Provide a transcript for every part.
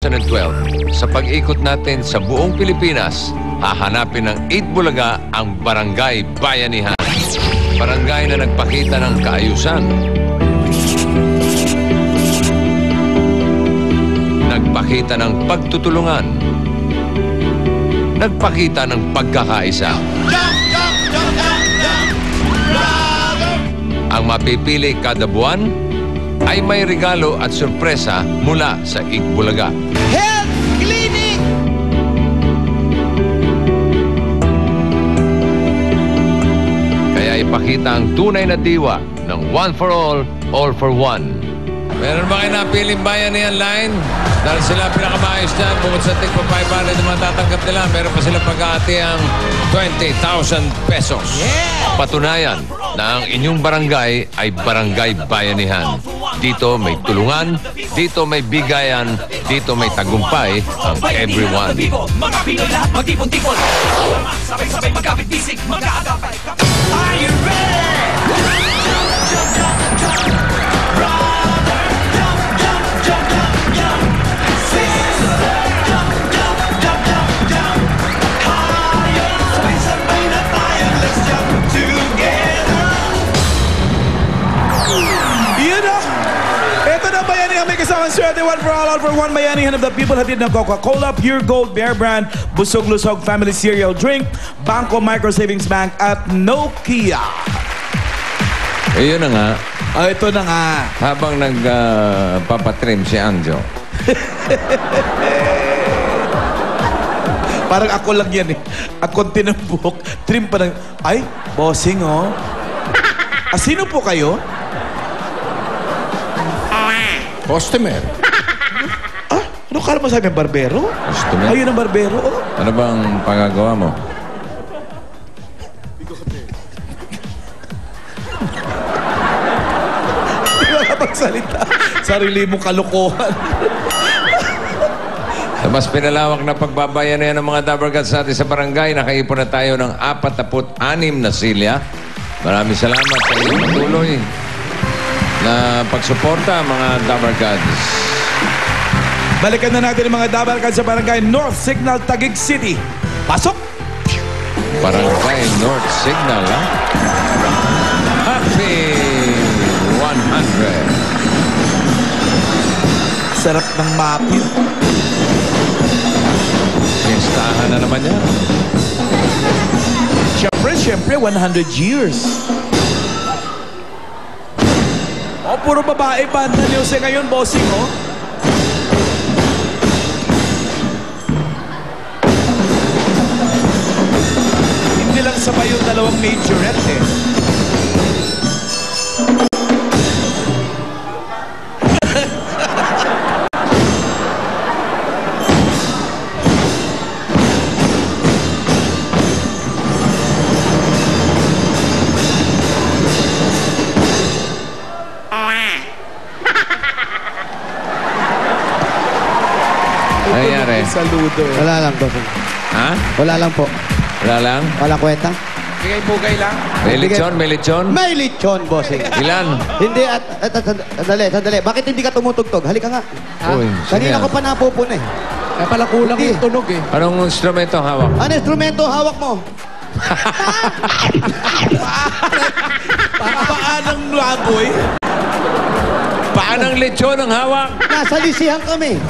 2012, sa pag-ikot natin sa buong Pilipinas, hahanapin ng 8 Bulaga ang Barangay Bayanihan. Barangay na nagpakita ng kaayusan. Nagpakita ng pagtutulungan. Nagpakita ng pagkakaisa. Ang mapipili kada buwan ay may regalo at sorpresa mula sa Bulaga. Health Clinic! Kaya ipakita ang tunay na diwa ng one for all for one. Meron ba kayo napiling Bayanihan line? Dahil sila pinakamayos dyan, bukod sa tigpa 500 na matatanggap nila, meron pa sila pag-aati ang 20,000 pesos. Yeah! Patunayan na ang inyong barangay ay Barangay Bayanihan. Dito may tulungan, dito may bigayan, dito may tagumpay ang everyone. Mga Pinoy lahat magtipon-tipon. Sabay-sabay magkapit-bisig, mag-aagapay. Are you ready? Jump, jump, jump. Brother, jump, jump, jump, jump, jump. Sister, jump, jump, jump, jump, jump. Higher, sabay-sabay na tayo. Let's jump together. Yun na! Ito na Bayanihan, may kasamang swerte. One for all for one. Bayanihan of the people. Hatid ng Coca-Cola, Pure Gold, Bear Brand, Busog Lusog Family Cereal Drink, Bangko Micro Savings Bank, at Nokia. Yun na nga, Ito na nga. habang nagpapatrim si Anjo, Parang ako lang yan eh. Ako tinambok. Trim pa ng... Ay, bossing oh. Sino po kayo? customer. Ano kala mo sabi? Barbero? Customer? Ayun ang barbero oh. Ano bang pagagawa mo? Hindi ka magsalita. Sarili mong kalokohan. Sa mas pinalawak na pagbabayanihan ng mga Dabarkads natin sa barangay, nakaipon na tayo ng 46 na silya. Maraming salamat sa inyong patuloy na pagsuporta mga Dabarkads. Balikan na natin ang mga Dabarkads sa barangay North Signal, Taguig City. Pasok! Barangay North Signal, ha? Happy 100. Sarap ng mapin. Listahan na naman yan. Siyempre, 100 years. Oh, puro babae ba na Jose ngayon, bossing, oh? Hindi lang sabay yung dalawang majorette, eh. Nangyari? Saludo. Wala lang po. Ha? Wala lang po. Wala lang? Walang kwenta. Bigay-bugay lang. May lechon, may lechon? May lechon, bossing. Ilan? Hindi, sandali. Bakit hindi ka tumutugtog? Halika nga. Uy, Kanina sige. ko pa napupuna eh. Kaya pala kulang Hindi. yung tunog, eh. Anong instrumento hawak? Ano instrumento hawak mo? Paanang laboy? Paanang lechon ang hawak? Nasa lisihan kami.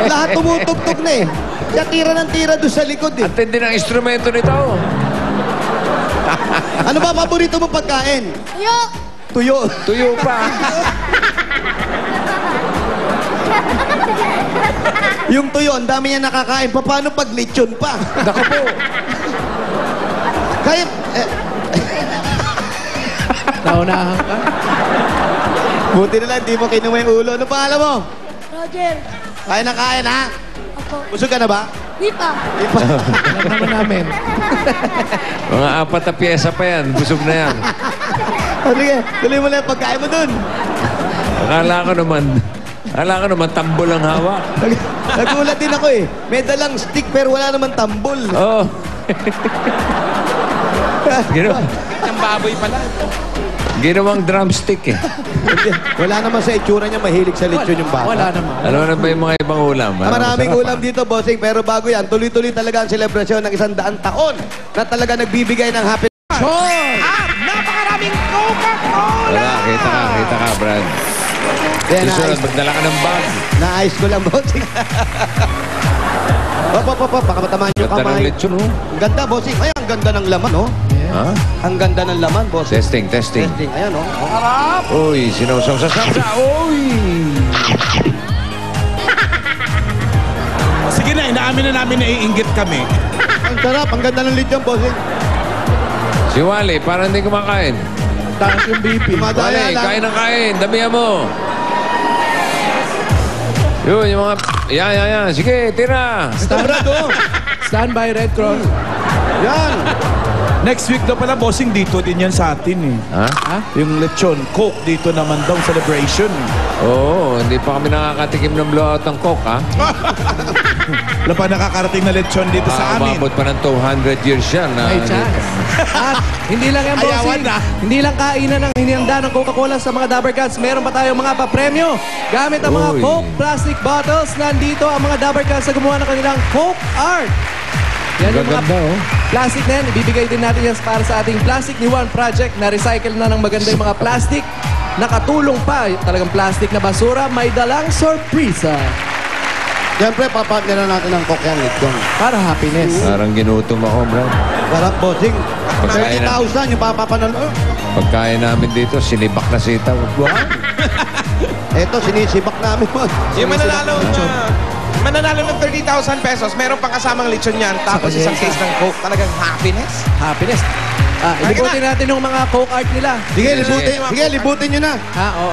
Lahat tumutugtog na eh. Siya tira ng tira doon sa likod eh. Ang tindi ng instrumento nito. Ano ba paborito mong pagkain? Tuyo! Tuyo. Tuyo pa. Yung tuyo, ang dami niya nakakain. Paano pag lechon pa? Naku po. Kaya... Naunahan ka? Buti na lang, di mo kinuha yung ulo. Ano pangalan mo? Roger! Kain na kain, ha? Ako. Busog ka na ba? Di pa. Di pa. Alam naman namin. Mga 4 na pyesa pa yan. Busog na yan. O sige, tuloy mo lang yung pagkain mo dun. Akala ko naman tambol ang hawak. Nagulat din ako eh. May dalang stick pero wala naman tambol. Oo. Gino. Ang baboy pala. Ginawang drumstick eh. Hindi, wala naman sa itsura niya, mahilig sa lechon yung bata. Wala naman. Alam mo na ba yung mga ibang ulam? Maraming Masarap, ulam dito, bossing. Pero bago yan, tuloy-tuloy talaga ang selebrasyon ng 100 taon na talaga nagbibigay ng happy. Napakaraming Coca-Cola! Wala, kita ka, Brad. Yan, Susunod, magdala ka ng bag. naayos ko lang, bossing. Hop, baka matamaan yung Ganda ng kamay. lechon, oh. Ang ganda, bossing. Ay, ang ganda ng laman, oh. Ha? Ang ganda ng laman, bossing. Testing. Testing, ayan, oh. Uy, sinusong sa sapsa. Uy! Sige na, inaamin na namin na iinggit kami. Ang sarap, ang ganda ng lechon, bossing. Si Wally, parang hindi kumakain. Taas yung BP. Madaya Wally, lang. kain ng kain. Damihan mo. Yun, yung mga... Yan. Sige, tira. Ito, Brad, oh. Stand by, Red Cross. Yan. Next week daw pala, bossing, dito din yan sa atin eh. Ha? Yung lechon, Coke dito naman daw, celebration. Oo, hindi pa kami nakakatikim ng blowout ng Coke, ha? Wala pa nakakarating na lechon dito sa amin. Umabot pa ng 200 years yan. May chance. At hindi lang yan, Ayawan bossing. na. Hindi lang kainan ng hinihanda ng Coca-Cola sa mga Dabber Cats. Meron pa tayong mga papremyo. Gamit ang mga Uy. Coke plastic bottles. Nandito ang mga Dabber Cats na gumawa ng kanilang Coke Art. Yan yung mga Gaganda, oh. plastic na yan. Ibibigay din natin yan para sa ating Plastic Ni Juan project na recycle na ng maganda yung mga plastic. Nakatulong pa. Talagang plastic na basura. May dalang sorpresa. Siyempre, papartner na natin ng Coke yan, lechon. Para happiness. Parang ginutom ako, bro. Sarap, bossing. Pagkain na. 30,000 yung papapanalo. Pagkain namin dito, sinibak na sitaw. Wow. Eto, sinisibak namin. Yung mananalo ng 30,000 pesos, meron pang kasamang lechon yan, tapos isang case ng Coke. Talagang happiness. Happiness. Libutin natin yung mga Coke Art nila. Sige, libutin nyo na. Oo.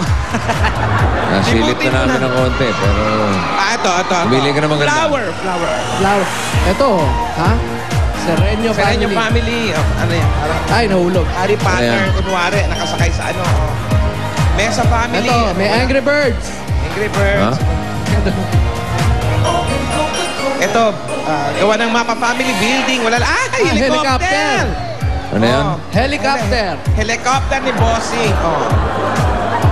Nasilip na namin ng konti, pero... Ito. Pumili ka na maganda. Flower. Flower. Ito, ha? Sereno Sereno family. family. Oh, ano yan? Parang Ay, nahulog. Harry Potter, Ayan. kunwari, nakasakay sa ano. Oh. Mesa family. Ito, may Angry Birds. Angry Birds. Ito, gawa ng Mapa Family Building. Wala helicopter! helicopter. Ano yan? Helicopter. Helicopter ni Bossing. Oh.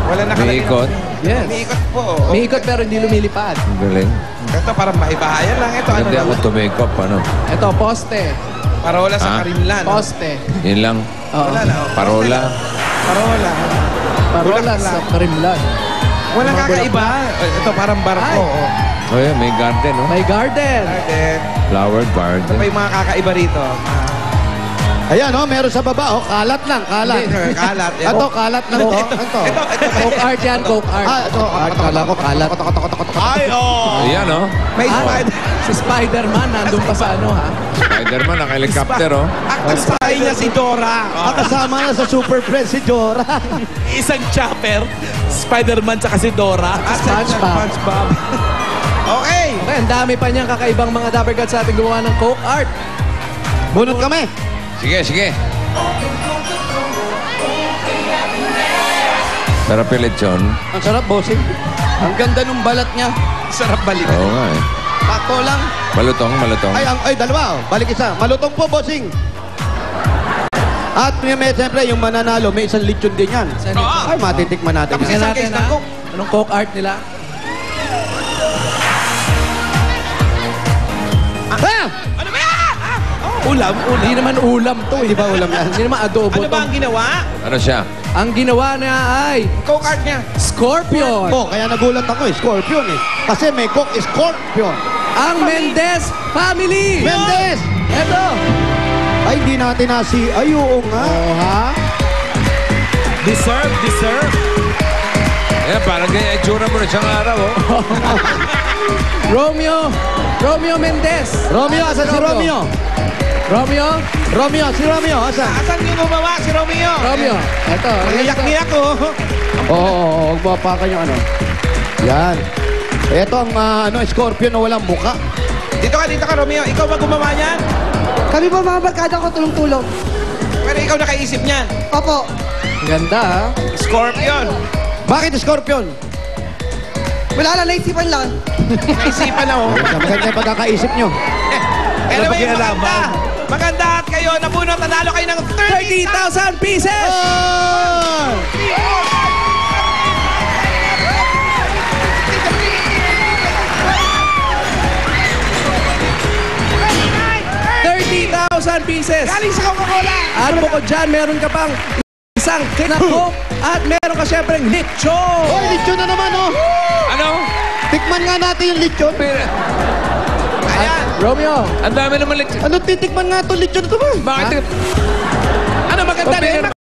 Wala nakalagay. Umiikot? Yes. Umiikot po. Oh. May ikot pero hindi lumilipad. Ang galing. Ito, parang maibahayan lang. Ito, ano Hindi ako lang. tumikop, ano? Ito, poste. Parola sa Ah? Karimlan. Poste. Yun lang. Oo. Wala na. oh. Parola. Parola. Parola sa Karimlan. Walang kakaiba. Ito, parang barko. Ay. Oh. Oh, yeah, may garden, no? May garden. Garden. Flower Ito garden. pa yung mga kakaiba rito. Ayan, oh, meron sa baba. Oh, kalat lang, kalat. Kalat. Yan. Ito, kalat lang to. Ito. Ito. Coke Art yan, Coke Art. Ito. Kala ko kalat. Ay, oh! Ayan, oh. May Ah, spider. si Spider-Man nandun pa sa ano, ha? Spider-Man, naka-helicopter, oh. Ang spy niya si Dora. Ang kasama na sa Super Friends si Jora. Isang chopper, Spider-Man tsaka si Dora. At SpongeBob. SpongeBob. Okay. Okay, ang dami pa niyang kakaibang mga Dabber Cats sa ating gumawa ng Coke Art. Bunot kami. Sige. Sarap yung lechon. Ang sarap, bossing. Ang ganda nung balat niya. Sarap balik. Oo nga, eh. Pakto lang. Malutong. Ay, dalawa. Oh. Balik isa. Malutong po, bossing. At siyempre, yung mananalo, may isang lechon din yan. Isa nito. Ay, matitikman natin Tapos yan. isang Tingnan case natin, ng ha? Coke. Anong Coke Art nila? Ah! Ano ba yan? Ulam. Hindi naman ulam to, eh. Di ba ulam yan? Hindi naman adobo Ano to. ba ang ginawa? Ano siya? Ang ginawa niya ay Coke art niya. Scorpion. Oh, kaya nagulat ako eh. Scorpion eh. Kasi may Coke Scorpion. Ang Mendez family. Mendes! Eto. Ay, hindi natin nasi... Ay, oo nga. Oh, ha? Deserve. Ayan, parang ganyan itsura mo na siyang araw, oh. Romeo Mendez. Romeo, asa si Romeo? Romeo. Si Romeo, asa? Asan yung gumawa si Romeo? Eto. Nangiyak-ngiyak ko. Oo, huwag mo apakan yung ano. Yan. Ito ang Scorpion na walang muka. Dito ka, Romeo. Ikaw ba gumawa niyan? Kami po mga barkada ko tulong-tulong. Pero ikaw nakaisip niyan. Opo. Ganda, ha? Scorpion. Bakit Scorpion? Wala lang, naisipan lang. Naisipan na, oh. Maganda yung pagkakaisip nyo. Anyway, pakialaman? maganda at kayo nabunot, nanalo kayo ng 30,000 pieces! Oh! 30,000 pieces! Galing sa Coca-Cola! At bukod dyan, meron ka pang isang kinako at meron ka syempre lechon! Oh, lechon na naman, oh! Ano? Tikman nga natin yung lechon. Ayan! Romeo, Ang dami naman lechon. Ano, titikman nga to lechon na to ba? Bakit? Ano maganda rin?